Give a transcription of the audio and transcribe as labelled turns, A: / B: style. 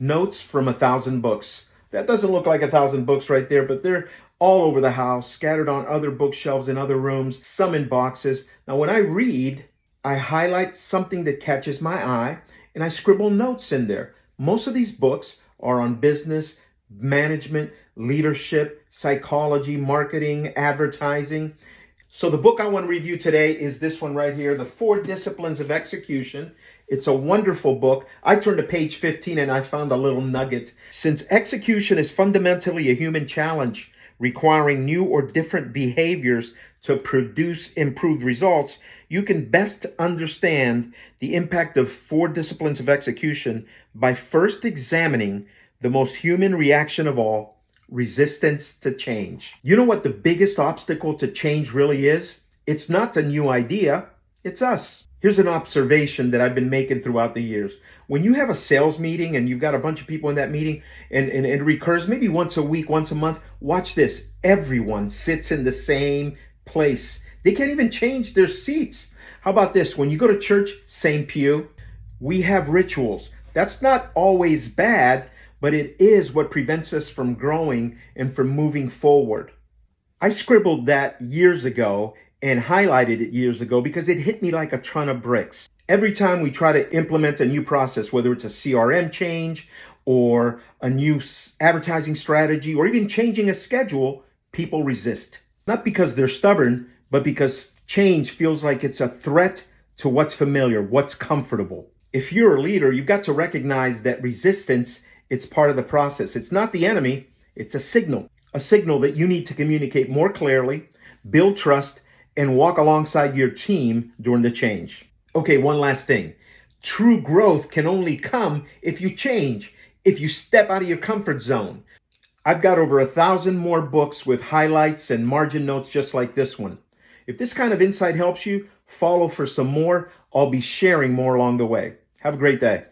A: Notes from 1,000 books. That doesn't look like 1,000 books right there, but they're all over the house, scattered on other bookshelves in other rooms, some in boxes. Now, when I read, I highlight something that catches my eye and I scribble notes in there. Most of these books are on business, management, leadership, psychology, marketing, advertising. So the book I want to review today is this one right here, The 4 Disciplines of Execution. It's a wonderful book. I turned to page 15 and I found a little nugget. Since execution is fundamentally a human challenge, requiring new or different behaviors to produce improved results, you can best understand the impact of 4 disciplines of execution by first examining the most human reaction of all, resistance to change. You know what the biggest obstacle to change really is? It's not a new idea, it's us. Here's an observation that I've been making throughout the years. When you have a sales meeting and you've got a bunch of people in that meeting and it recurs maybe once a week, once a month, watch this. Everyone sits in the same place. They can't even change their seats. How about this? When you go to church, same pew. We have rituals. That's not always bad, but it is what prevents us from growing and from moving forward. I scribbled that years ago and highlighted it years ago because it hit me like a ton of bricks. Every time we try to implement a new process, whether it's a CRM change or a new advertising strategy or even changing a schedule, people resist. Not because they're stubborn, but because change feels like it's a threat to what's familiar, what's comfortable. If you're a leader, you've got to recognize that resistance, it's part of the process. It's not the enemy, it's a signal that you need to communicate more clearly, build trust, and walk alongside your team during the change. Okay, one last thing. True growth can only come if you change, if you step out of your comfort zone. I've got over 1,000 more books with highlights and margin notes just like this one. If this kind of insight helps you, follow for some more. I'll be sharing more along the way. Have a great day.